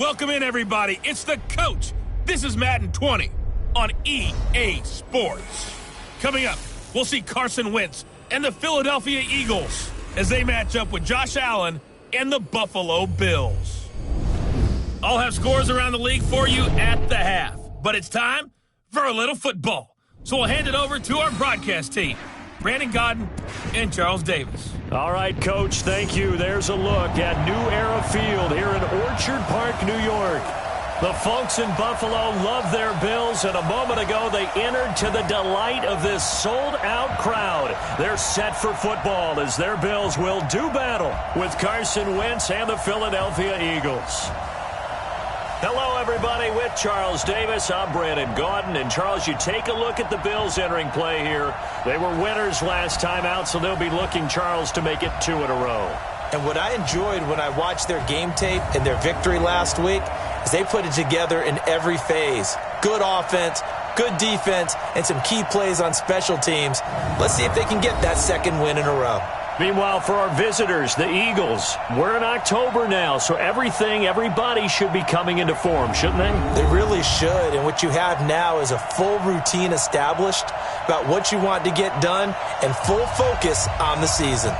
Welcome in, everybody. It's the coach. This is Madden 20 on EA Sports. Coming up, we'll see Carson Wentz and the Philadelphia Eagles as they match up with Josh Allen and the Buffalo Bills. I'll have scores around the league for you at the half, but it's time for a little football. So we'll hand it over to our broadcast team, Brandon Godden and Charles Davis. All right, Coach, thank you. There's a look at New Era Field here in Orchard Park, New York. The folks in Buffalo love their Bills, and a moment ago they entered to the delight of this sold-out crowd. They're set for football as their Bills will do battle with Carson Wentz and the Philadelphia Eagles. Hello, everybody. With Charles Davis, I'm Brandon Gaudin. And, Charles, you take a look at the Bills entering play here. They were winners last time out, so they'll be looking, Charles, to make it 2 in a row. And what I enjoyed when I watched their game tape and their victory last week is they put it together in every phase. Good offense, good defense, and some key plays on special teams. Let's see if they can get that second win in a row. Meanwhile, for our visitors, the Eagles, we're in October now, so everybody should be coming into form, shouldn't they? They really should, and what you have now is a full routine established about what you want to get done and full focus on the season.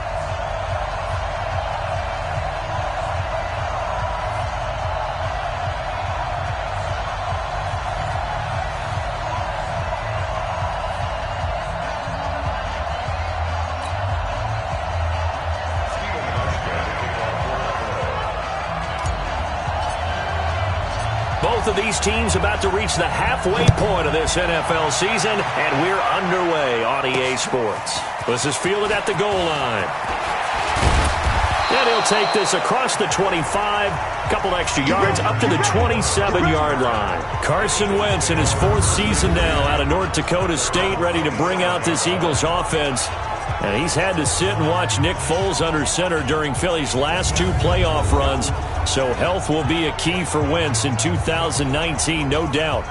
Both of these teams about to reach the halfway point of this NFL season, and we're underway on EA Sports. This is fielded at the goal line. And he'll take this across the 25, couple extra yards, up to the 27-yard line. Carson Wentz in his 4th season now out of North Dakota State, ready to bring out this Eagles offense. And he's had to sit and watch Nick Foles under center during Philly's last 2 playoff runs. So health will be a key for Wentz in 2019, no doubt.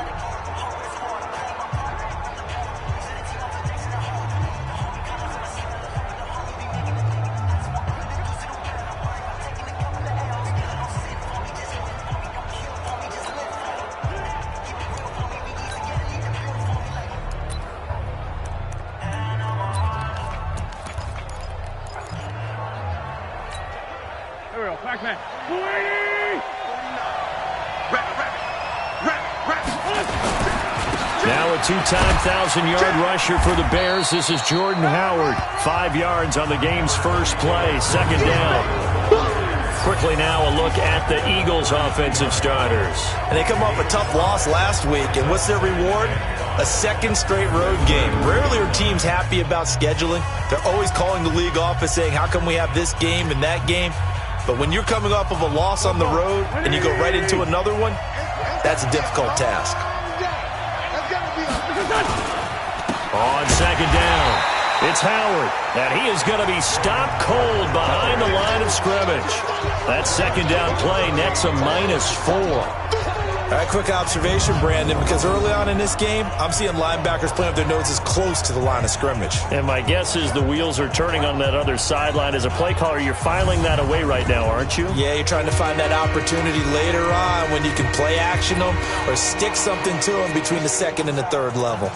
Now a 2-time 1,000-yard rusher for the Bears. This is Jordan Howard. 5 yards on the game's first play. Second down. Quickly now a look at the Eagles' offensive starters. And they come off a tough loss last week, and what's their reward? A second straight road game. Rarely are teams happy about scheduling. They're always calling the league office saying, how come we have this game and that game? But when you're coming off of a loss on the road and you go right into another one, that's a difficult task. On second down, it's Howard, and he is going to be stopped cold behind the line of scrimmage. That second down play nets a -4. All right, quick observation, Brandon, because early on in this game, I'm seeing linebackers playing with their noses close to the line of scrimmage. And my guess is the wheels are turning on that other sideline. As a play caller, you're filing that away right now, aren't you? Yeah, you're trying to find that opportunity later on when you can play action them or stick something to them between the second and the third level.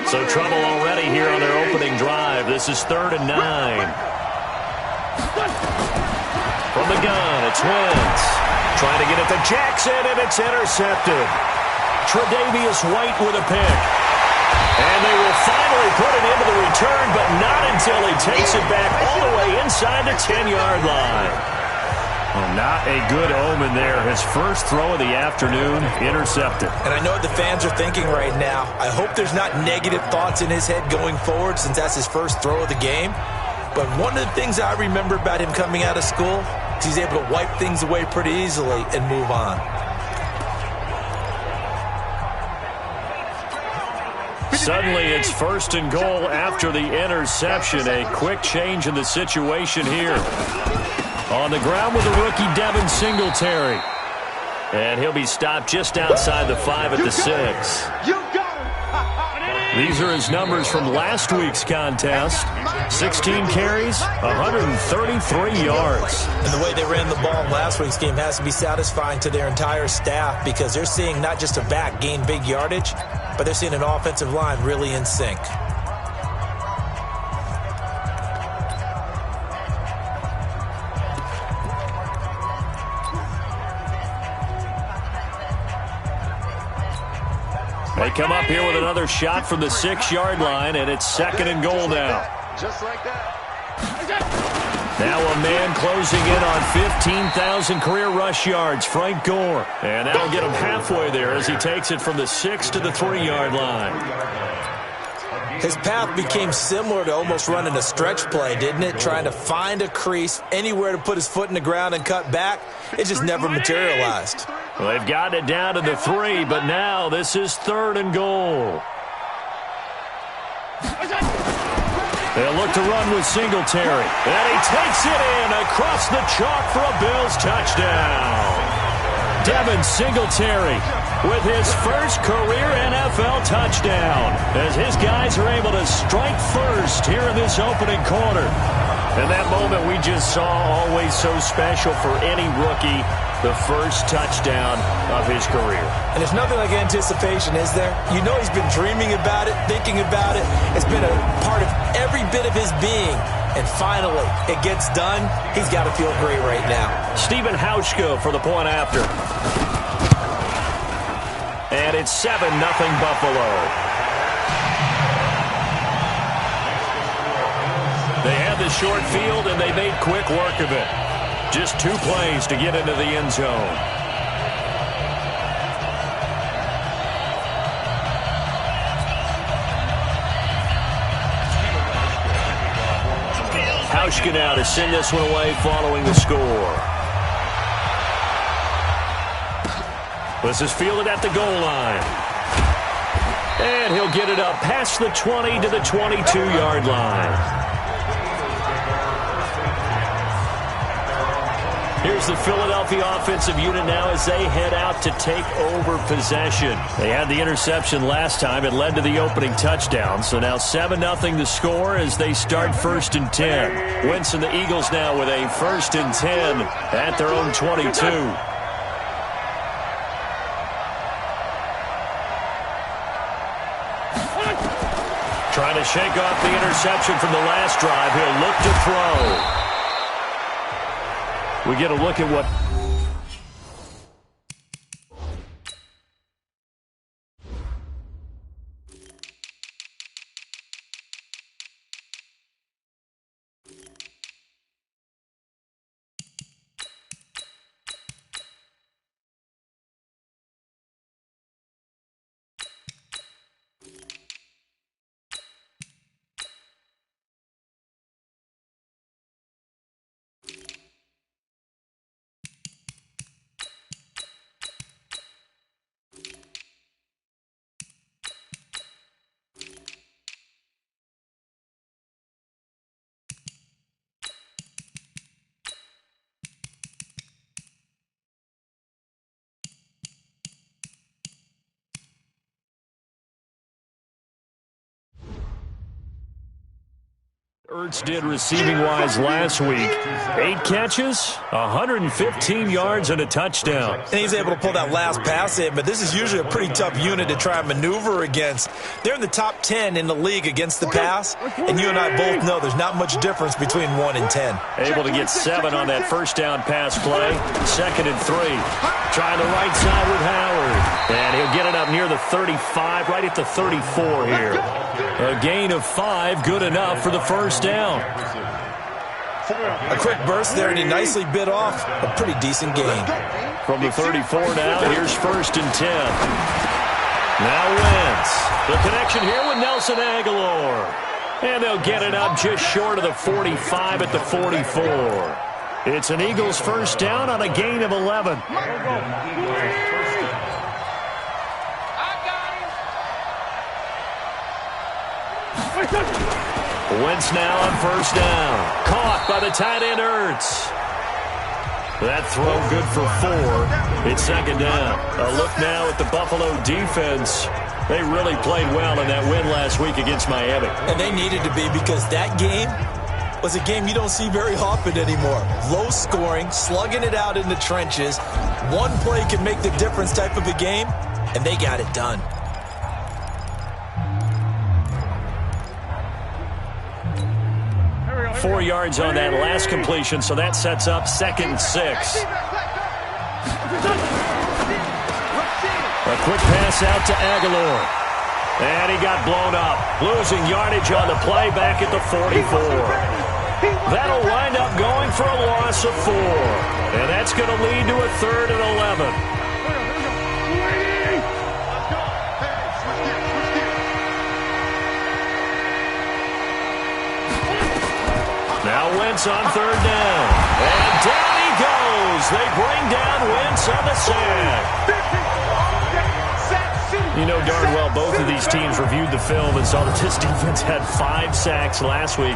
So trouble already here on their opening drive. This is 3rd and 9. From the gun, it's Wentz. Trying to get it to Jackson, and it's intercepted. Tre'Davious White with a pick. And they will finally put it into the return, but not until he takes it back all the way inside the 10-yard line. Well, not a good omen there. His first throw of the afternoon, intercepted. And I know what the fans are thinking right now. I hope there's not negative thoughts in his head going forward since that's his first throw of the game. But one of the things I remember about him coming out of school is he's able to wipe things away pretty easily and move on. Suddenly it's 1st and goal after the interception. A quick change in the situation here. On the ground with the rookie Devin Singletary. And he'll be stopped just outside the 5 at the 6. You got him. These are his numbers from last week's contest. 16 carries, 133 yards. And the way they ran the ball in last week's game has to be satisfying to their entire staff because they're seeing not just a back gain big yardage, but they're seeing an offensive line really in sync. They come up here with another shot from the 6-yard line, and it's 2nd and goal now. Just like that. Now a man closing in on 15,000 career rush yards, Frank Gore. And that'll get him halfway there as he takes it from the 6 to the 3-yard line. His path became similar to almost running a stretch play, didn't it? Trying to find a crease, anywhere to put his foot in the ground and cut back. It just never materialized. Well, they've gotten it down to the 3, but now this is 3rd and goal. They'll look to run with Singletary. And he takes it in across the chalk for a Bills touchdown. Devin Singletary with his first career NFL touchdown as his guys are able to strike first here in this opening quarter. And that moment we just saw, always so special for any rookie, the first touchdown of his career. And there's nothing like anticipation, is there? You know he's been dreaming about it, thinking about it. It's been a part of every bit of his being. And finally, it gets done. He's got to feel great right now. Stephen Hauschka for the point after. And it's 7-0 Buffalo. They had the short field, and they made quick work of it. Just 2 plays to get into the end zone. Hauschka now to send this one away following the score. This is fielded at the goal line. And he'll get it up past the 20 to the 22-yard line. Here's the Philadelphia offensive unit now as they head out to take over possession. They had the interception last time. It led to the opening touchdown. So now 7-0 the score as they start 1st and 10. Wentz and the Eagles now with a 1st and 10 at their own 22. Trying to shake off the interception from the last drive. He'll look to throw. We get a look at what Ertz did receiving-wise last week. 8 catches, 115 yards, and a touchdown. And he's able to pull that last pass in, but this is usually a pretty tough unit to try and maneuver against. They're in the top 10 in the league against the pass, and you and I both know there's not much difference between 1 and 10. Able to get 7 on that first down pass play. 2nd and 3. Trying the right side with Howard. And he'll get it up near the 35, right at the 34 here. A gain of 5, good enough for the first down. A quick burst there, and he nicely bit off a pretty decent gain. From the 34 now, here's 1st and 10. Now Wentz. The connection here with Nelson Agholor. And they'll get it up just short of the 45 at the 44. It's an Eagles first down on a gain of 11. Wentz now on first down. Caught by the tight end Ertz. That throw good for 4. It's 2nd down. A look now at the Buffalo defense. They really played well in that win last week against Miami. And they needed to be, because that game was a game you don't see very often anymore. Low scoring, slugging it out in the trenches. One play can make the difference type of a game, and they got it done. – 4 yards on that last completion, so that sets up 2nd and 6. A quick pass out to Aguilar. And he got blown up. Losing yardage on the play back at the 44. That'll wind up going for a loss of 4. And that's going to lead to a 3rd and 11. Now Wentz on 3rd down. And down he goes. They bring down Wentz on the sack. You know darn well both of these teams reviewed the film and saw that this defense had 5 sacks last week.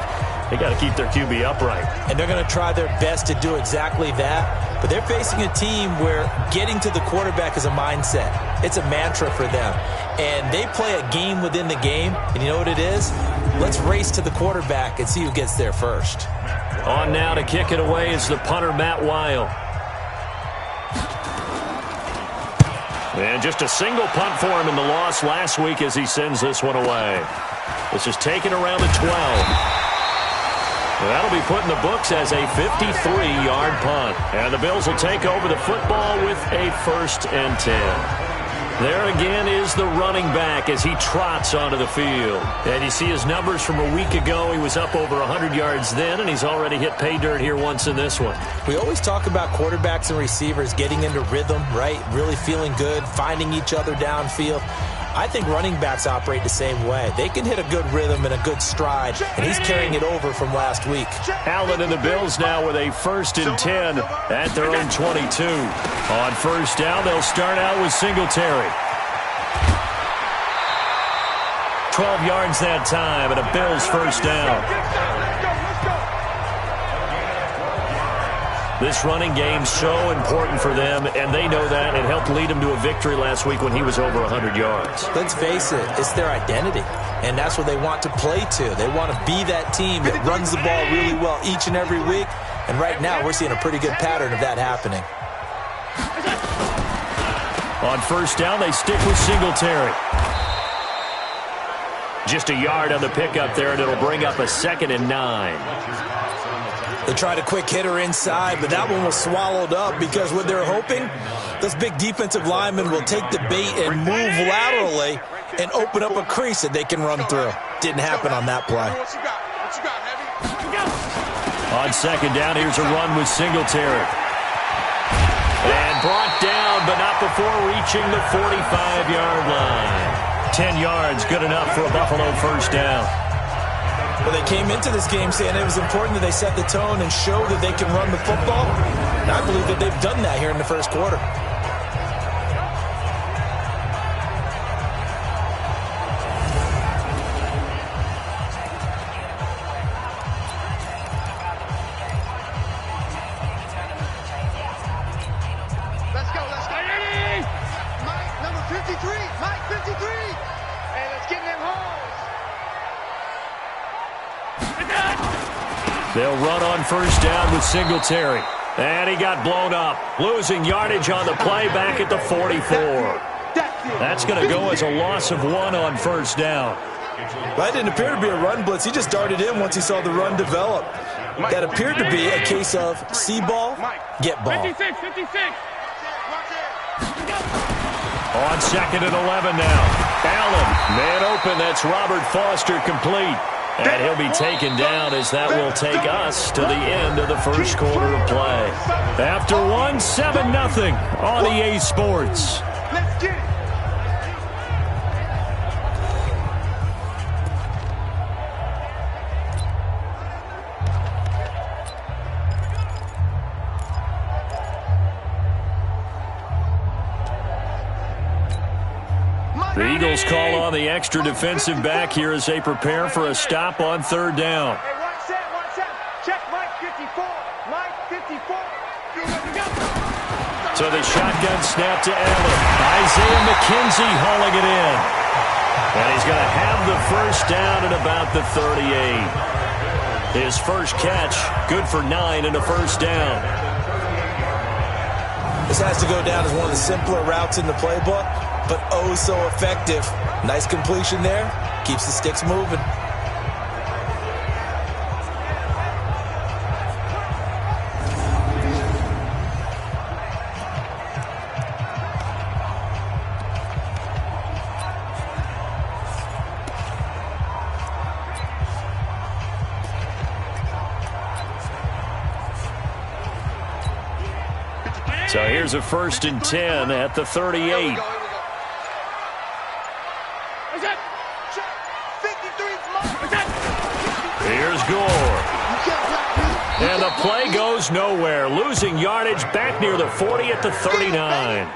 They got to keep their QB upright. And they're going to try their best to do exactly that. But they're facing a team where getting to the quarterback is a mindset. It's a mantra for them. And they play a game within the game. And you know what it is? Let's race to the quarterback and see who gets there first. On now to kick it away is the punter, Matt Weil. And just a single punt for him in the loss last week as he sends this one away. This is taken around the 12. That'll be put in the books as a 53-yard punt. And the Bills will take over the football with a 1st and 10. There again is the running back as he trots onto the field. And you see his numbers from a week ago. He was up over 100 yards then, and he's already hit pay dirt here once in this one. We always talk about quarterbacks and receivers getting into rhythm, right? Really feeling good, finding each other downfield. I think running backs operate the same way. They can hit a good rhythm and a good stride, and he's carrying it over from last week. Allen and the Bills now with a 1st and 10 at their own 22. On 1st down, they'll start out with Singletary. 12 yards that time, and a Bills 1st down. This running game's so important for them, and they know that. It helped lead them to a victory last week when he was over 100 yards. Let's face it, it's their identity, and that's what they want to play to. They want to be that team that runs the ball really well each and every week, and right now we're seeing a pretty good pattern of that happening. On 1st down, they stick with Singletary. Just a yard on the pickup there, and it'll bring up a 2nd and 9. They tried a quick hitter inside, but that one was swallowed up because what they're hoping, this big defensive lineman will take the bait and move laterally and open up a crease that they can run through. Didn't happen on that play. On 2nd down, here's a run with Singletary. And brought down, but not before reaching the 45-yard line. 10 yards, good enough for a Buffalo 1st down. Well, they came into this game saying it was important that they set the tone and show that they can run the football. And I believe that they've done that here in the 1st quarter. Let's go. Mike, number 53. Mike, 53. Hey, let's get them holes. They'll run on 1st down with Singletary. And he got blown up. Losing yardage on the play back at the 44. That's going to go as a loss of 1 on 1st down. That didn't appear to be a run blitz. He just darted in once he saw the run develop. That appeared to be a case of see ball, get ball. 56. On 2nd and 11 now. Allen, man open. That's Robert Foster complete. And he'll be taken down as that will take us to the end of the 1st quarter of play. After 1, 7-0 on EA Sports. Let's get it. The Eagles call on the extra defensive back here as they prepare for a stop on 3rd down. Hey, one set. Check Mike 54. Mike 54. So the shotgun snap to Allen. Isaiah McKenzie hauling it in. And he's going to have the first down at about the 38. His first catch, good for 9 and a first down. This has to go down as one of the simpler routes in the playbook, but oh so effective. Nice completion there. Keeps the sticks moving. So here's a 1st and 10 at the 38. Here's Gore. And the play goes nowhere. Losing yardage back near the 40 at the 39.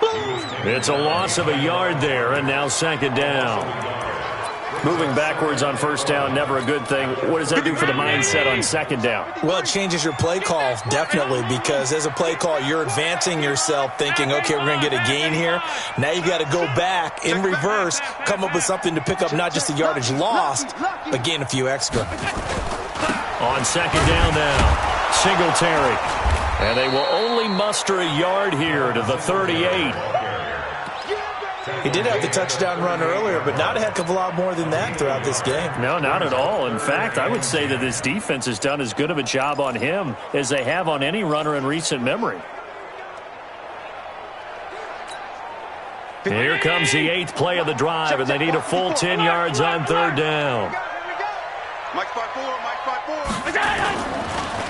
It's a loss of a yard there, and now 2nd down. Moving backwards on 1st down, never a good thing. What does that do for the mindset on 2nd down? Well, it changes your play call, definitely, because as a play call, you're advancing yourself thinking, okay, we're going to get a gain here. Now you've got to go back in reverse, come up with something to pick up not just the yardage lost, but gain a few extra. On 2nd down now, Singletary. And they will only muster a yard here to the 38. He did have the touchdown run earlier, but not a heck of a lot more than that throughout this game. No, not at all. In fact, I would say that this defense has done as good of a job on him as they have on any runner in recent memory. Here comes the 8th play of the drive, and they need a full 10 yards on 3rd down.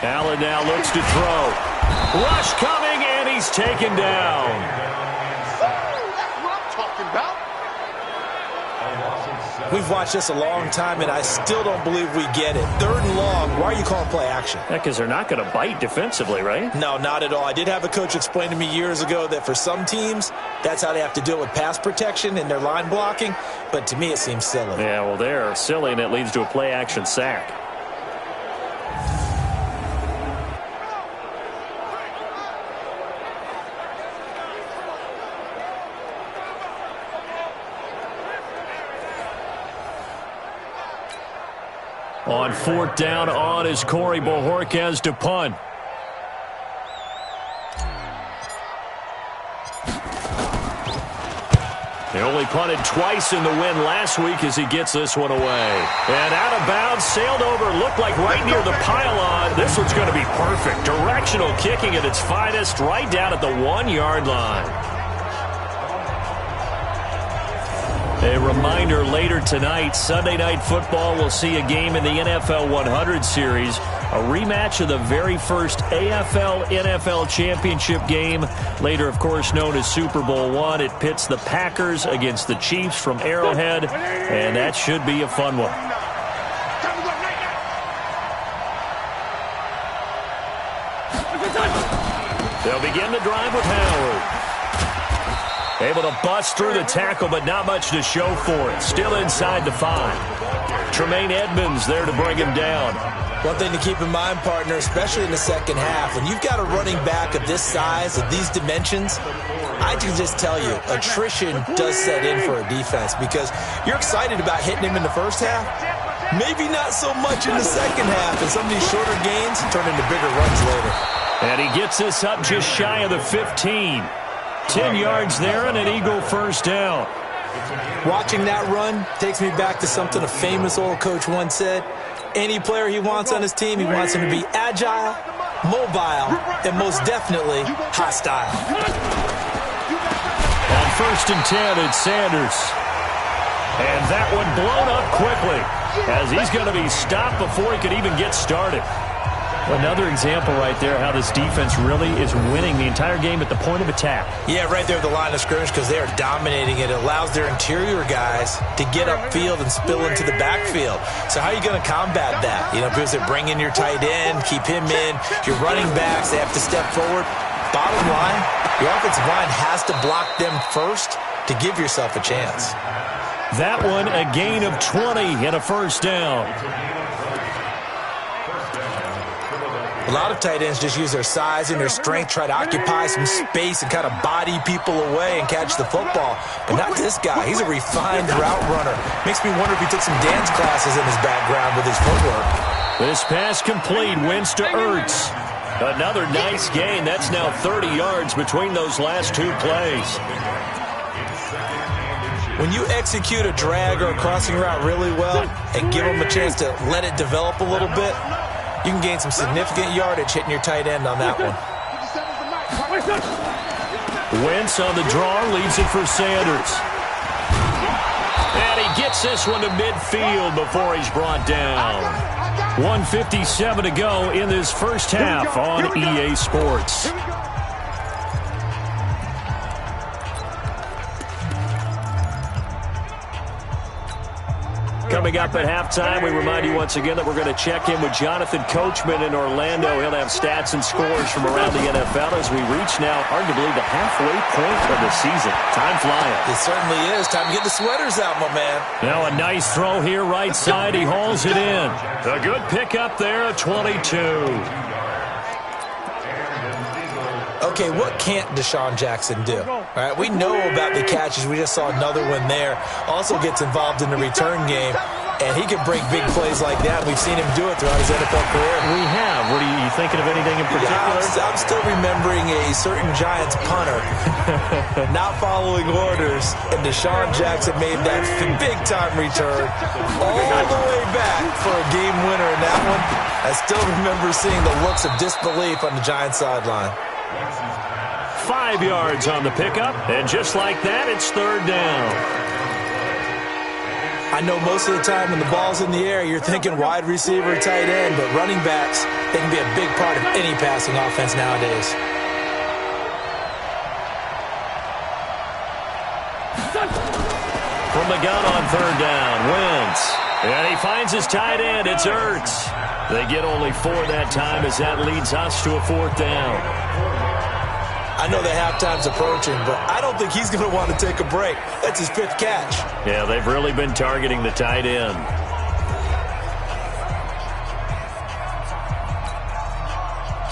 Allen now looks to throw. Rush coming, and he's taken down. We've watched this a long time, and I still don't believe we get it. 3rd and long, why are you calling play action? Yeah, because they're not going to bite defensively, right? No, not at all. I did have a coach explain to me years ago that for some teams, that's how they have to do it with pass protection and their line blocking, but to me it seems silly. Yeah, well, they're silly, and it leads to a play action sack. On 4th down, on is Corey Bojorquez to punt. They only punted twice in the win last week as he gets this one away. And out of bounds, sailed over, looked like right near the pylon. This one's going to be perfect. Directional kicking at its finest, right down at the 1-yard line. A reminder, later tonight, Sunday Night Football will see a game in the NFL 100 Series, a rematch of the very first AFL-NFL Championship game, later, of course, known as Super Bowl I. It pits the Packers against the Chiefs from Arrowhead, and that should be a fun one. They'll begin the drive with Howard. Able to bust through the tackle, but not much to show for it. Still inside the 5. Tremaine Edmonds there to bring him down. One thing to keep in mind, partner, especially in the second half, when you've got a running back of this size, of these dimensions, I can just tell you, attrition does set in for a defense because you're excited about hitting him in the first half. Maybe not so much in the second half, and some of these shorter gains turn into bigger runs later. And he gets this up just shy of the 15. 10 yards there and an Eagle first down. Watching that run takes me back to something a famous old coach once said. Any player he wants on his team, he wants him to be agile, mobile, and most definitely hostile. On 1st and 10, it's Sanders. And that one blown up quickly as he's going to be stopped before he could even get started. Another example right there how this defense really is winning the entire game at the point of attack. Yeah, right there at the line of scrimmage because they are dominating it. It allows their interior guys to get upfield and spill into the backfield. So how are you going to combat that? You know, because they bring in your tight end, keep him in. Your running backs, they have to step forward. Bottom line, your offensive line has to block them first to give yourself a chance. That one, a gain of 20 and a first down. A lot of tight ends just use their size and their strength, try to occupy some space and kind of body people away and catch the football. But not this guy. He's a refined route runner. Makes me wonder if he took some dance classes in his background with his footwork. This pass complete. Wentz to Ertz. Another nice gain. That's now 30 yards between those last two plays. When you execute a drag or a crossing route really well and give them a chance to let it develop a little bit, you can gain some significant yardage hitting your tight end on that one. Wentz on the draw, leaves it for Sanders. And he gets this one to midfield before he's brought down. 1:57 to go in this first half on EA Sports. Coming up at halftime, we remind you once again that we're going to check in with Jonathan Coachman in Orlando. He'll have stats and scores from around the NFL as we reach now, hard to believe, the halfway point of the season. Time flying. It certainly is. Time to get the sweaters out, my man. Now a nice throw here, right side. He hauls it in. A good pickup there, 22. Okay, what can't Deshaun Jackson do? All right, we know about the catches. We just saw another one there. Also gets involved in the return game, and he can break big plays like that. We've seen him do it throughout his NFL career. We have. What are you thinking of anything in particular? Yeah, I'm still remembering a certain Giants punter not following orders, and Deshaun Jackson made that big-time return all the way back for a game winner in that one. I still remember seeing the looks of disbelief on the Giants sideline. 5 yards on the pickup, and just like that, it's third down. I know most of the time when the ball's in the air, you're thinking wide receiver, tight end, but running backs, they can be a big part of any passing offense nowadays. From the gun on third down, Wentz. And he finds his tight end, it's Ertz. They get only 4 that time as that leads us to a fourth down. I know that halftime's approaching, but I don't think he's going to want to take a break. That's his 5th catch. Yeah, they've really been targeting the tight end.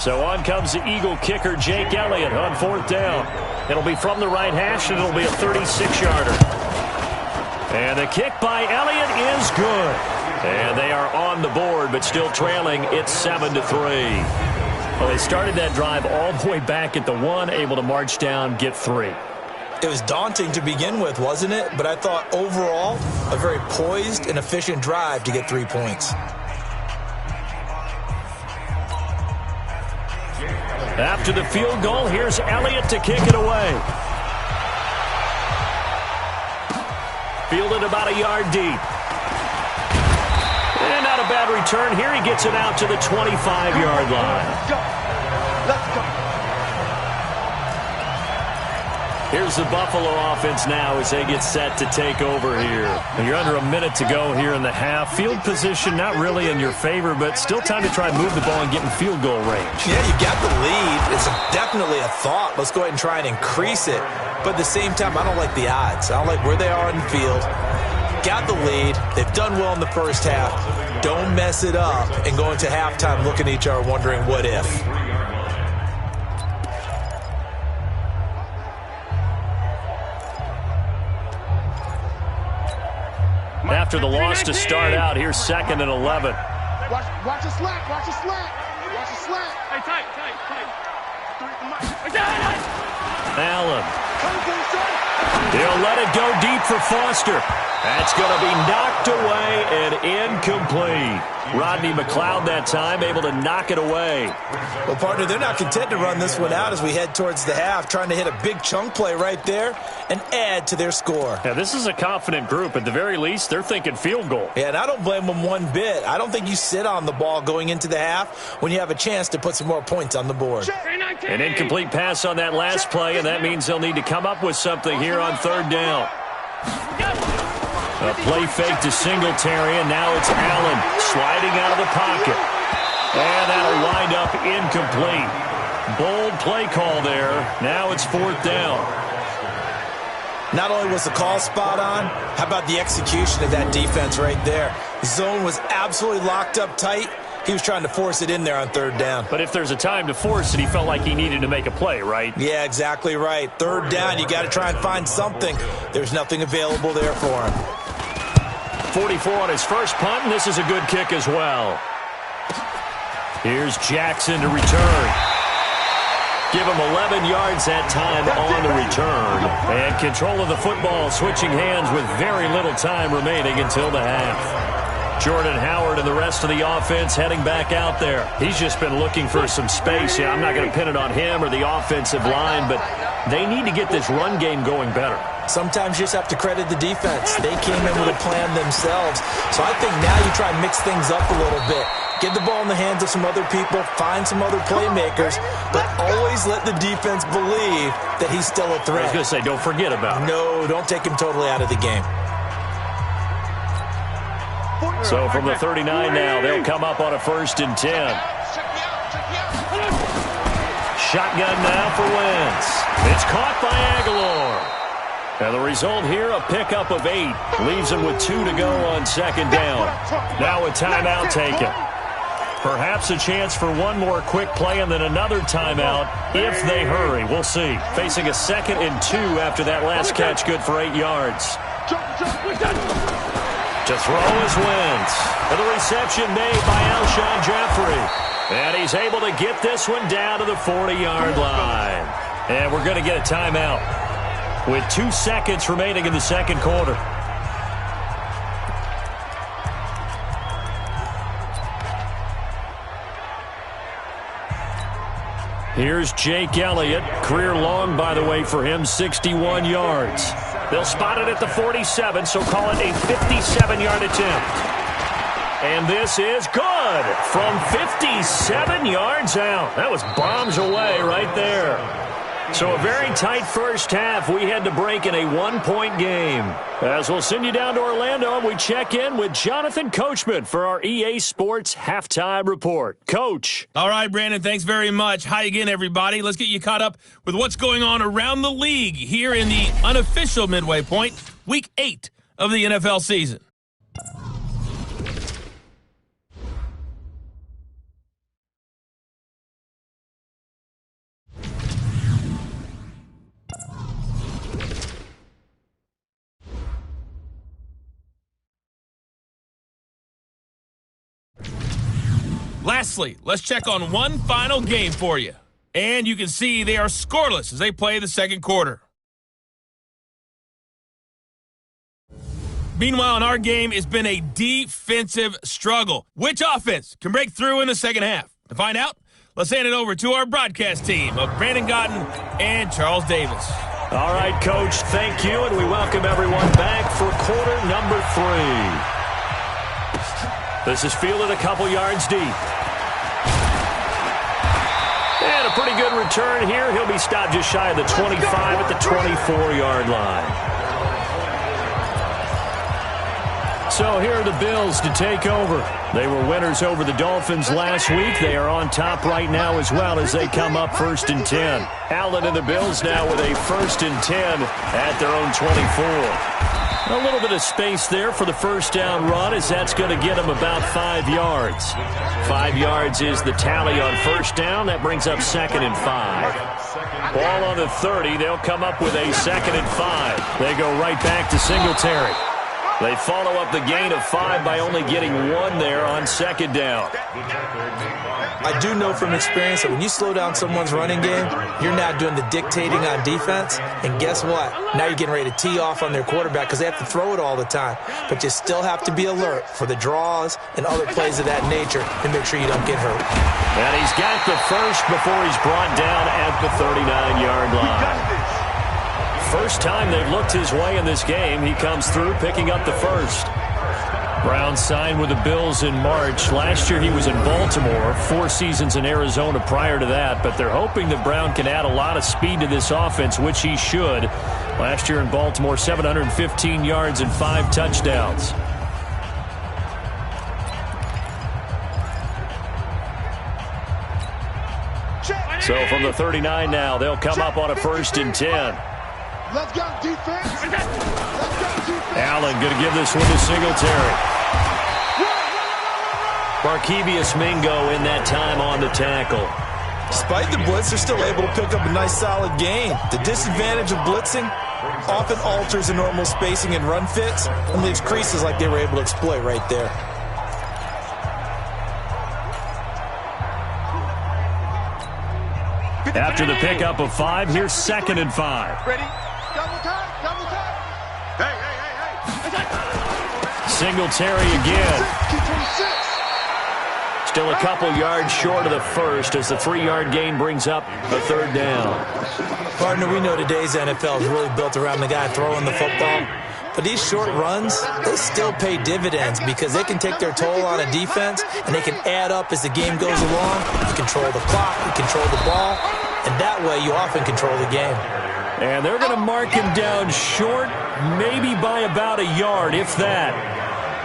So on comes the Eagle kicker, Jake Elliott, on fourth down. It'll be from the right hash, and it'll be a 36-yarder. And the kick by Elliott is good. And they are on the board, but still trailing. It's 7-3. Well, they started that drive all the way back at the 1, able to march down, get 3. It was daunting to begin with, wasn't it? But I thought overall, a very poised and efficient drive to get 3 points. After the field goal, here's Elliott to kick it away. Fielded about a yard deep. And not a bad return here. He gets it out to the 25-yard line. Let's go. Let's go. Here's the Buffalo offense now as they get set to take over here. And you're under a minute to go here in the half. Field position not really in your favor, but still time to try and move the ball and get in field goal range. Yeah, you got the lead. It's definitely a thought. Let's go ahead and try and increase it. But at the same time, I don't like the odds. I don't like where they are in the field. Got the lead. They've done well in the first half. Don't mess it up and go into halftime looking at each other wondering what if. After the loss to start out, here's 2nd and 11. Watch the slack. Watch the slack. Watch the slack. Hey, tight. Allen. He'll let it go deep for Foster. That's going to be knocked away and incomplete. Rodney McLeod that time able to knock it away. Well, partner, they're not content to run this one out as we head towards the half, trying to hit a big chunk play right there and add to their score. Yeah, this is a confident group. At the very least, they're thinking field goal. Yeah, and I don't blame them one bit. I don't think you sit on the ball going into the half when you have a chance to put some more points on the board. An incomplete pass on that last play, and that means they'll need to come up with something here on third down. A play fake to Singletary, and now it's Allen sliding out of the pocket. And that'll wind up incomplete. Bold play call there. Now it's fourth down. Not only was the call spot on, how about the execution of that defense right there? Zone was absolutely locked up tight, He was trying to force it in there on third down. But if there's a time to force it, he felt like he needed to make a play, right? Yeah, exactly right. Third down, you got to try and find something. There's nothing available there for him. 44 on his first punt, and this is a good kick as well. Here's Jackson to return. Give him 11 yards that time on the return. And control of the football, switching hands with very little time remaining until the half. Jordan Howard and the rest of the offense heading back out there. He's just been looking for some space. Yeah, I'm not going to pin it on him or the offensive line, but they need to get this run game going better. Sometimes you just have to credit the defense. They came in with a plan themselves. So I think now you try and mix things up a little bit. Get the ball in the hands of some other people, find some other playmakers, but always let the defense believe that he's still a threat. I was going to say, don't forget about it. No, don't take him totally out of the game. So from the 39 now, they'll come up on a 1st and 10. Shotgun now for Wentz. It's caught by Aguilar. And the result here, a pickup of 8. Leaves him with 2 to go on 2nd down. Now a timeout taken. Perhaps a chance for one more quick play and then another timeout if they hurry. We'll see. Facing a 2nd and 2 after that last catch, good for 8 yards. To throw is Wentz. And the reception made by Alshon Jeffrey. And he's able to get this one down to the 40-yard line. And we're going to get a timeout with 2 seconds remaining in the 2nd quarter. Here's Jake Elliott. Career long, by the way, for him, 61 yards. They'll spot it at the 47, so call it a 57-yard attempt. And this is good from 57 yards out. That was bombs away right there. So a very tight first half. We had to break in a 1-point game. As we'll send you down to Orlando, we check in with Jonathan Coachman for our EA Sports Halftime Report. Coach. All right, Brandon, thanks very much. Hi again, everybody. Let's get you caught up with what's going on around the league here in the unofficial midway point, Week 8 of the NFL season. Lastly, let's check on one final game for you. And you can see they are scoreless as they play the 2nd quarter. Meanwhile, in our game, it's been a defensive struggle. Which offense can break through in the 2nd half? To find out, let's hand it over to our broadcast team of Brandon Gaudin and Charles Davis. All right, Coach, thank you, and we welcome everyone back for quarter number 3. This is fielded a couple yards deep. And a pretty good return here. He'll be stopped just shy of the 25 at the 24-yard line. So here are the Bills to take over. They were winners over the Dolphins last week. They are on top right now as well as they come up 1st and 10. Allen and the Bills now with a 1st and 10 at their own 24. A little bit of space there for the first down run as that's going to get them about 5 yards. 5 yards is the tally on first down. That brings up 2nd and 5. Ball on the 30. They'll come up with a 2nd and 5. They go right back to Singletary. They follow up the gain of 5 by only getting 1 there on 2nd down. I do know from experience that when you slow down someone's running game, you're now doing the dictating on defense. And guess what? Now you're getting ready to tee off on their quarterback because they have to throw it all the time. But you still have to be alert for the draws and other plays of that nature to make sure you don't get hurt. And he's got the first before he's brought down at the 39-yard line. First time they've looked his way in this game. He comes through picking up the first. Brown signed with the Bills in March. Last year he was in Baltimore, 4 seasons in Arizona prior to that, but they're hoping that Brown can add a lot of speed to this offense, which he should. Last year in Baltimore, 715 yards and 5 touchdowns. So from the 39 now, they'll come up on a 1st and 10. Let's go, defense. Let's go, defense. Allen going to give this one to Singletary. Markevius Mingo in that time on the tackle. Despite the blitz, they're still able to pick up a nice solid gain. The disadvantage of blitzing often alters the normal spacing and run fits and leaves creases like they were able to exploit right there. After the pickup of 5, here's 2nd and 5. Ready? Double time, double time. Hey. Singletary again. 26. Still a couple yards short of the first as the 3-yard gain brings up a 3rd down. Partner, we know today's NFL is really built around the guy throwing the football. But these short runs, they still pay dividends because they can take their toll on a defense and they can add up as the game goes along. You control the clock, you control the ball, and that way you often control the game. And they're going to mark him down short, maybe by about a yard, if that.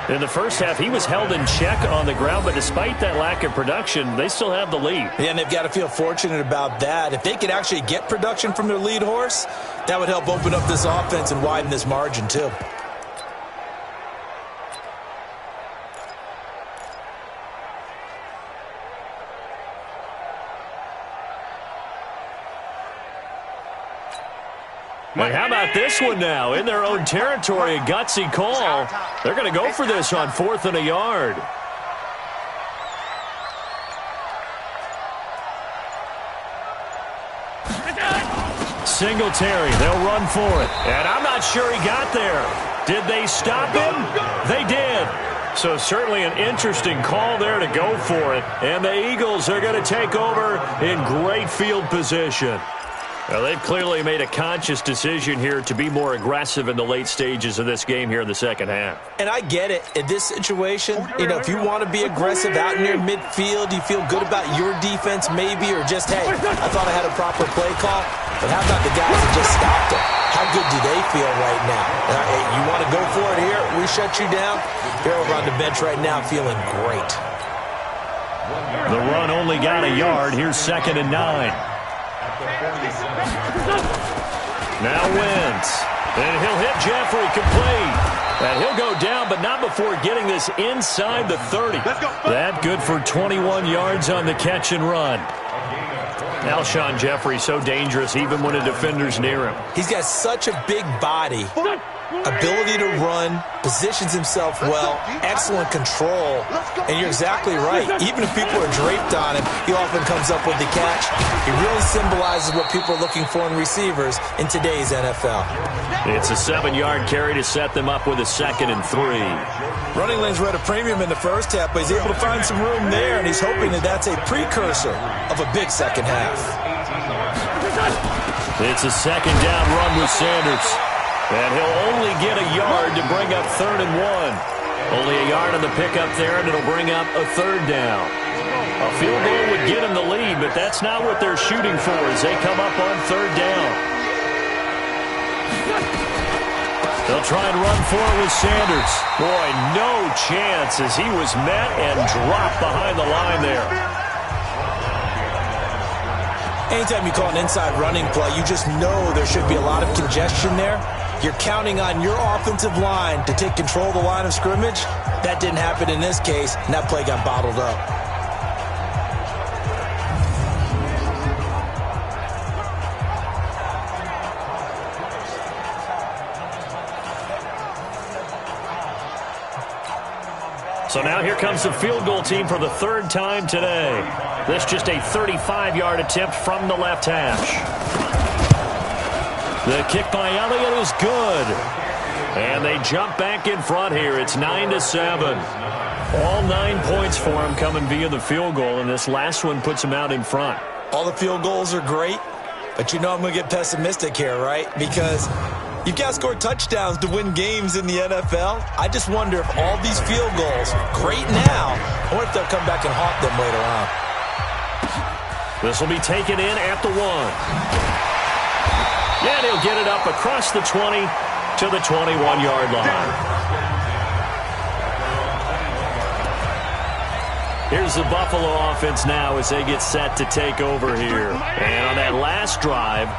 In the first half, he was held in check on the ground, but despite that lack of production, they still have the lead. Yeah, and they've got to feel fortunate about that. If they could actually get production from their lead horse, that would help open up this offense and widen this margin too. And how about this one now? In their own territory, a gutsy call. They're going to go for this on 4th and a yard. Singletary, they'll run for it. And I'm not sure he got there. Did they stop him? They did. So certainly an interesting call there to go for it. And the Eagles are going to take over in great field position. Well, they've clearly made a conscious decision here to be more aggressive in the late stages of this game here in the second half. And I get it. In this situation, if you want to be aggressive out near midfield, you feel good about your defense maybe, or just, hey, I thought I had a proper play call. But how about the guys that just stopped it? How good do they feel right now? Hey, you want to go for it here? We shut you down. They're over on the bench right now feeling great. The run only got a yard. Here's 2nd and 9. Now Wentz. And he'll hit Jeffrey complete. And he'll go down, but not before getting this inside the 30. That good for 21 yards on the catch and run. Alshon Jeffrey so dangerous even when a defender's near him. He's got such a big body, ability to run, positions himself well, excellent control. And you're exactly right. Even if people are draped on him, he often comes up with the catch. He really symbolizes what people are looking for in receivers in today's NFL. It's a 7-yard carry to set them up with a 2nd and 3. Running lanes were at a premium in the first half, but he's able to find some room there, and he's hoping that that's a precursor of a big second half. It's a 2nd down run with Sanders. And he'll only get a yard to bring up 3rd and 1. Only a yard on the pickup there, and it'll bring up a 3rd down. A field goal would get him the lead, but that's not what they're shooting for as they come up on 3rd down. They'll try and run for it with Sanders. Boy, no chance as he was met and dropped behind the line there. Anytime you call an inside running play, you just know there should be a lot of congestion there. You're counting on your offensive line to take control of the line of scrimmage. That didn't happen in this case, and that play got bottled up. So now here comes the field goal team for the 3rd time today. This just a 35-yard attempt from the left hash. The kick by Elliott is good. And they jump back in front here. It's 9-7. All 9 points for them coming via the field goal, and this last one puts them out in front. All the field goals are great, but you know I'm going to get pessimistic here, right? Because you've got to score touchdowns to win games in the NFL. I just wonder if all these field goals, great now, I wonder if they'll come back and haunt them later on. This will be taken in at the 1. And he'll get it up across the 20 to the 21-yard line. Here's the Buffalo offense now as they get set to take over here. And on that last drive,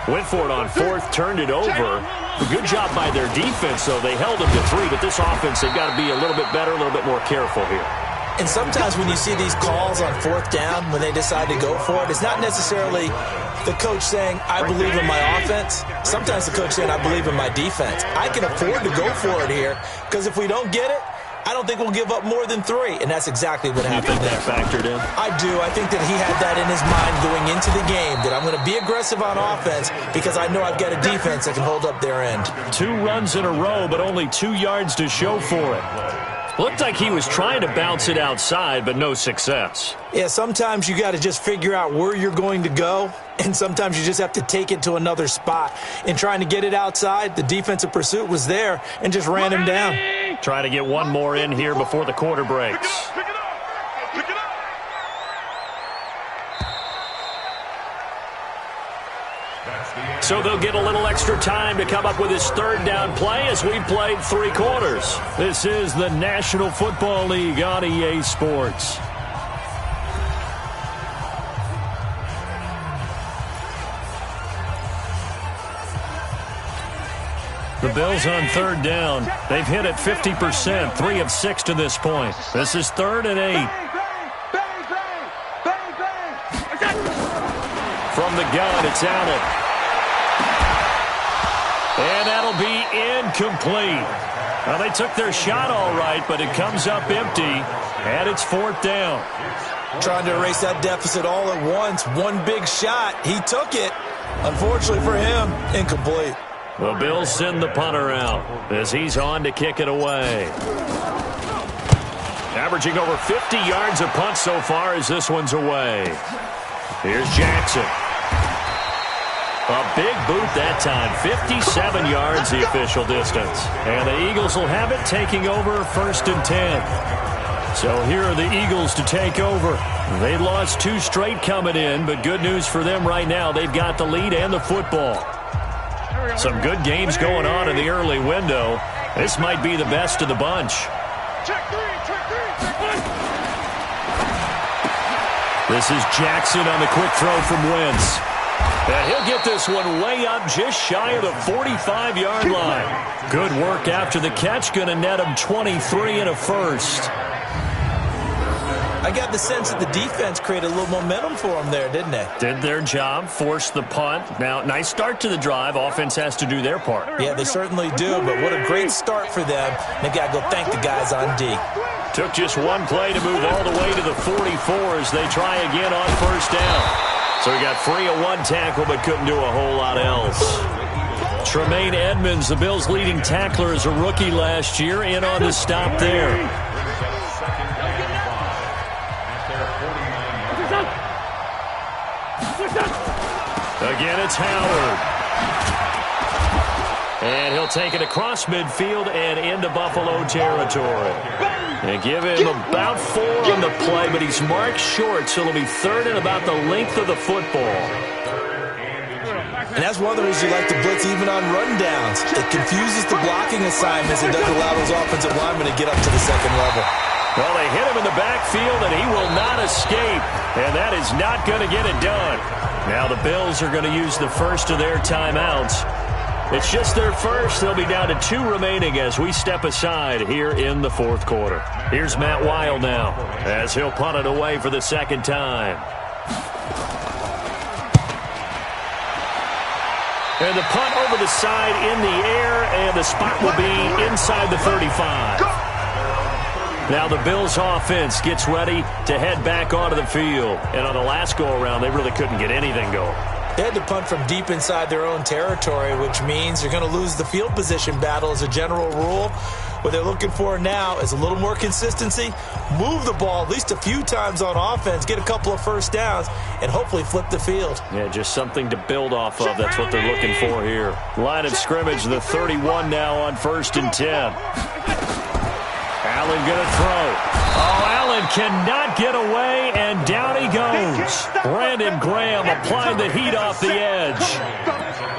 went for it on 4th, turned it over. A good job by their defense, though. They held them to 3, but this offense, they've got to be a little bit better, a little bit more careful here. And sometimes when you see these calls on fourth down, when they decide to go for it, it's not necessarily the coach saying, I believe in my offense. Sometimes the coach saying, I believe in my defense. I can afford to go for it here because if we don't get it, I don't think we'll give up more than 3, and that's exactly what happened there. You think that factored in? I do. I think that he had that in his mind going into the game, that I'm going to be aggressive on offense because I know I've got a defense that can hold up their end. 2 runs in a row, but only 2 yards to show for it. Looked like he was trying to bounce it outside, but no success. Yeah, sometimes you got to just figure out where you're going to go, and sometimes you just have to take it to another spot. In trying to get it outside, the defensive pursuit was there and just ran him down. Try to get one more in here before the quarter breaks. Pick it up. Pick it up. So they'll get a little extra time to come up with his 3rd down play as we played 3 quarters. This is the National Football League on EA Sports. The Bills on 3rd down. They've hit it 50%, 3 of 6 to this point. This is 3rd and 8. From the gun, it's Allen. And that'll be incomplete. Well, they took their shot all right, but it comes up empty, and it's 4th down. Trying to erase that deficit all at once. One big shot. He took it. Unfortunately for him, incomplete. The Bills send the punter out as he's on to kick it away. Averaging over 50 yards a punt so far as this one's away. Here's Jackson. A big boot that time. 57 yards the official distance. And the Eagles will have it taking over 1st and 10. So here are the Eagles to take over. They lost 2 straight coming in, but good news for them right now. They've got the lead and the football. Some good games going on in the early window. This might be the best of the bunch. This is Jackson on the quick throw from Wentz. And he'll get this one way up just shy of the 45-yard line. Good work after the catch. Going to net him 23 and a first. I got the sense that the defense created a little momentum for them there, didn't they? Did their job, forced the punt. Now, nice start to the drive. Offense has to do their part. Yeah, they certainly do, but what a great start for them. They've got to go thank the guys on D. Took just one play to move all the way to the 44 as they try again on 1st down. So he got free of 1 tackle but couldn't do a whole lot else. Tremaine Edmonds, the Bills' leading tackler as a rookie last year, in on the stop there. Again, it's Howard. And he'll take it across midfield and into Buffalo territory. They give him about 4 on the play, but he's marked short, so it'll be 3rd and about the length of the football. And that's one of the reasons you like to blitz even on rundowns. It confuses the blocking assignments and doesn't allow those offensive linemen to get up to the 2nd level. Well, they hit him in the backfield, and he will not escape. And that is not going to get it done. Now the Bills are going to use the first of their timeouts. It's just their first. They'll be down to 2 remaining as we step aside here in the 4th quarter. Here's Matt Weil now as he'll punt it away for the 2nd time. And the punt over the side in the air, and the spot will be inside the 35. Now the Bills offense gets ready to head back onto the field. And on the last go-around, they really couldn't get anything going. They had to punt from deep inside their own territory, which means you're going to lose the field position battle as a general rule. What they're looking for now is a little more consistency, move the ball at least a few times on offense, get a couple of 1st downs, and hopefully flip the field. Yeah, just something to build off of. That's what they're looking for here. Line of scrimmage, the 31 now on 1st and 10. Allen going to throw. Oh, Allen cannot get away, and down he goes. Brandon Graham applying the heat off the edge.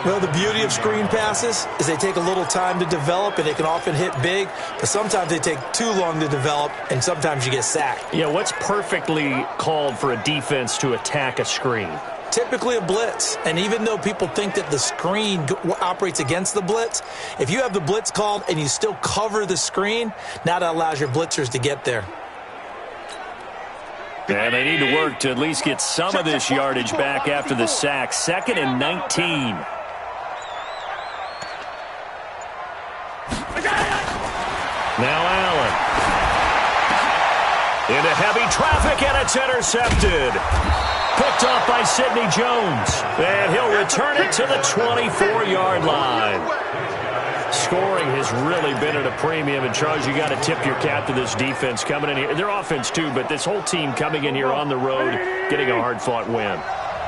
Well, the beauty of screen passes is they take a little time to develop, and they can often hit big, but sometimes they take too long to develop, and sometimes you get sacked. Yeah, what's perfectly called for a defense to attack a screen? Typically a blitz, and even though people think that the screen operates against the blitz, if you have the blitz called and you still cover the screen, now that allows your blitzers to get there. And they need to work to at least get some of this yardage back after the sack. 2nd and 19. Now Allen. Into heavy traffic, and it's intercepted. Picked off by Sidney Jones. And he'll return it to the 24-yard line. Scoring has really been at a premium. And, Charles, you got to tip your cap to this defense coming in here. Their offense, too, but this whole team coming in here on the road, getting a hard-fought win.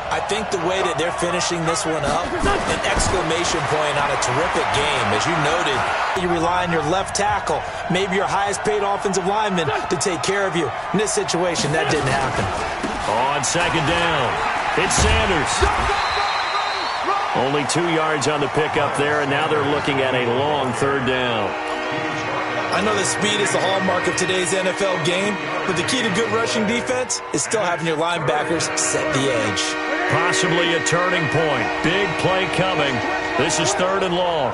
I think the way that they're finishing this one up, an exclamation point on a terrific game. As you noted, you rely on your left tackle, maybe your highest-paid offensive lineman, to take care of you. In this situation, that didn't happen. On 2nd down, it's Sanders. Only 2 yards on the pickup there, and now they're looking at a long 3rd down. I know that speed is the hallmark of today's NFL game, but the key to good rushing defense is still having your linebackers set the edge. Possibly a turning point. Big play coming. This is 3rd and long.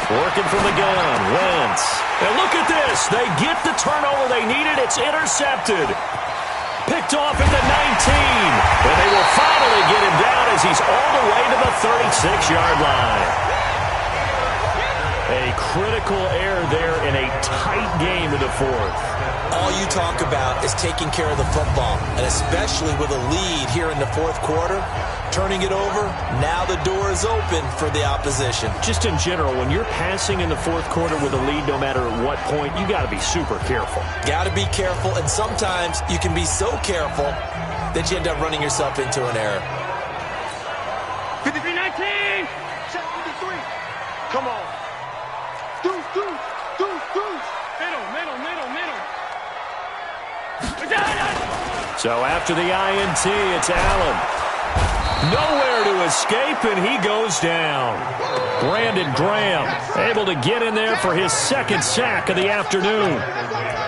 Working from the gun, Wentz. And look at this. They get the turnover they needed. It's intercepted. Picked off at the 19. And they will finally get him down as he's all the way to the 36-yard line. A critical error there in a tight game in the 4th. All you talk about is taking care of the football, and especially with a lead here in the 4th quarter, turning it over, now the door is open for the opposition. Just in general, when you're passing in the 4th quarter with a lead, no matter at what point, you got to be super careful. Got to be careful, and sometimes you can be so careful that you end up running yourself into an error. 53-19! 7-53! Come on. So after the INT, it's Allen. Nowhere to escape, and he goes down. Brandon Graham able to get in there for his 2nd sack of the afternoon.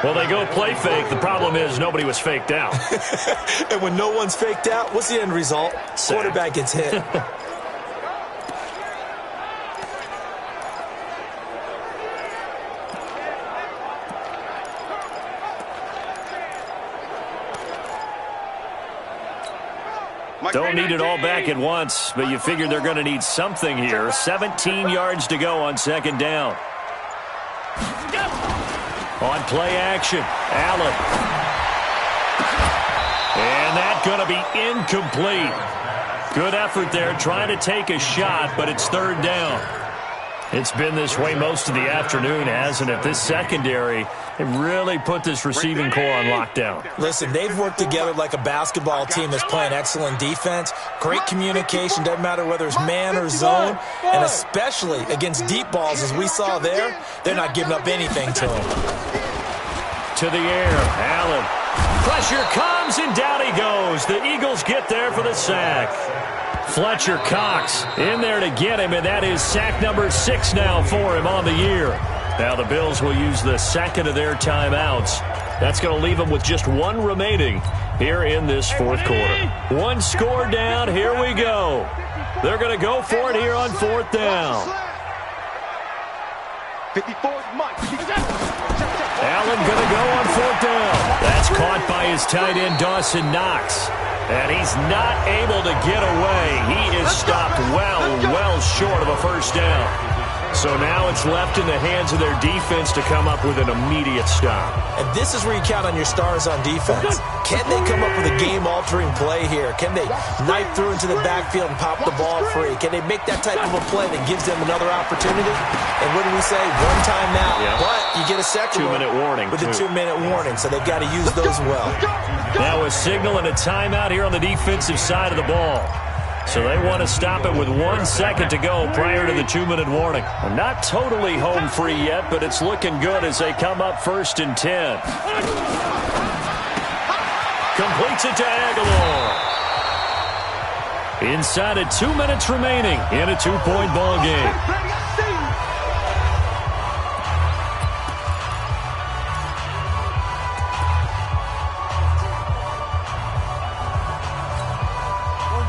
Well, they go play fake. The problem is nobody was faked out. And when no one's faked out, what's the end result? Sack. Quarterback gets hit. Don't need it all back at once, but you figure they're going to need something here. 17 yards to go on 2nd down. On play action, Allen. And that's going to be incomplete. Good effort there, trying to take a shot, but it's 3rd down. It's been this way most of the afternoon, hasn't it? This secondary, it really put this receiving core on lockdown. Listen, they've worked together like a basketball team that's playing excellent defense. Great communication, doesn't matter whether it's man or zone. And especially against deep balls, as we saw there, they're not giving up anything to them. To the air, Allen. Pressure comes, and down he goes. The Eagles get there for the sack. Fletcher Cox in there to get him, and that is sack number 6 now for him on the year. Now the Bills will use the 2nd of their timeouts. That's going to leave them with just 1 remaining here in this 4th quarter. 1 score down. Here we go. They're going to go for it here on 4th down. 54th Mike. Allen going to go on 4th down. That's caught by his tight end, Dawson Knox. And he's not able to get away. He is stopped well short of a 1st down. So now it's left in the hands of their defense to come up with an immediate stop. And this is where you count on your stars on defense. Can they come up with a game-altering play here? Can they knife through into the backfield and pop the ball free? Can they make that type of a play that gives them another opportunity? And what do we say? 1 timeout. Yeah. But you get a second 2-minute warning. With a 2-minute warning, so they've got to use those well. Now a signal and a timeout here on the defensive side of the ball. So they want to stop it with 1 second to go prior to the 2-minute warning. Well, not totally home free yet, but it's looking good as they come up 1st and 10. Completes it to Aguilar. Inside of 2 minutes remaining in a 2-point ball game.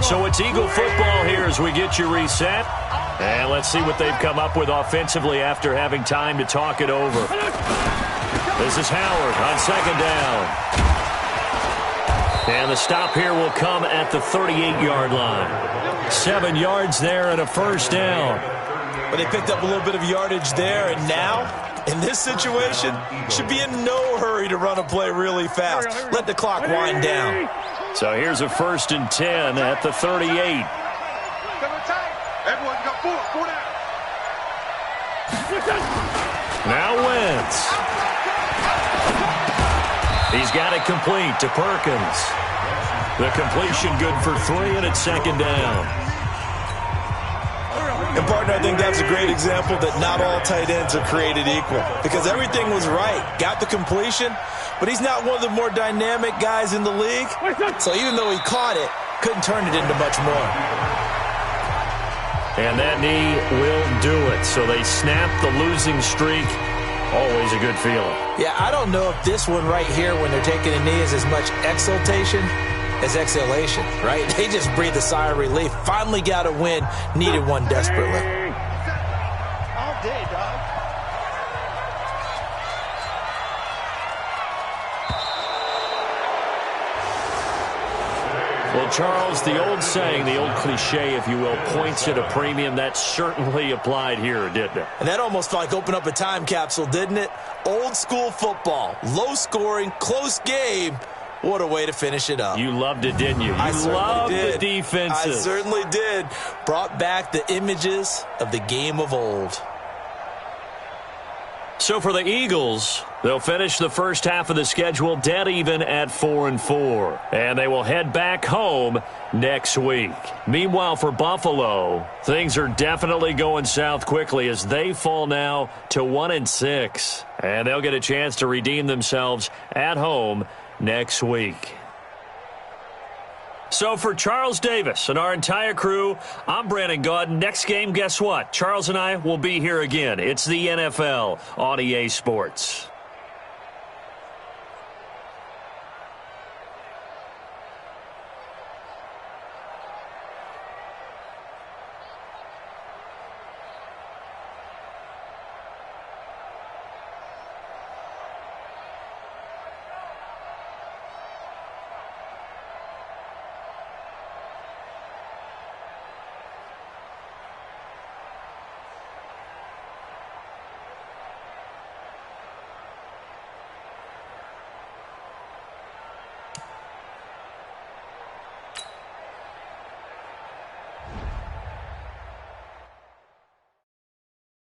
So it's Eagle football here as we get you reset. And let's see what they've come up with offensively after having time to talk it over. This is Howard on second down. And the stop here will come at the 38-yard line. 7 yards there and a first down. But they picked up a little bit of yardage there, and now, in this situation, should be in no hurry to run a play really fast. Let the clock wind down. So here's a 1st and 10 at the 38. Everyone got four down. Now Wentz. He's got it complete to Perkins. The completion good for 3, and it's second down. And, partner, I think that's a great example that not all tight ends are created equal, because everything was right. Got the completion, but he's not one of the more dynamic guys in the league. So even though he caught it, couldn't turn it into much more. And that knee will do it. So they snap the losing streak. Always a good feeling. Yeah, I don't know if this one right here, when they're taking a knee, is as much exultation as exhalation, right? They just breathed a sigh of relief. Finally got a win. Needed one desperately. All day, dog. Well, Charles, the old saying, the old cliche, if you will, points at a premium. That certainly applied here, didn't it? And that almost like opened up a time capsule, didn't it? Old school football, low scoring, close game. What a way to finish it up. You loved it, didn't you? You loved the defenses. I certainly did. Brought back the images of the game of old. So for the Eagles, they'll finish the first half of the schedule dead even at 4-4. And they will head back home next week. Meanwhile, for Buffalo, things are definitely going south quickly as they fall now to 1-6. And they'll get a chance to redeem themselves at home next week. So for Charles Davis and our entire crew, I'm Brandon Gaudin. Next game, guess what? Charles and I will be here again. It's the NFL on EA Sports.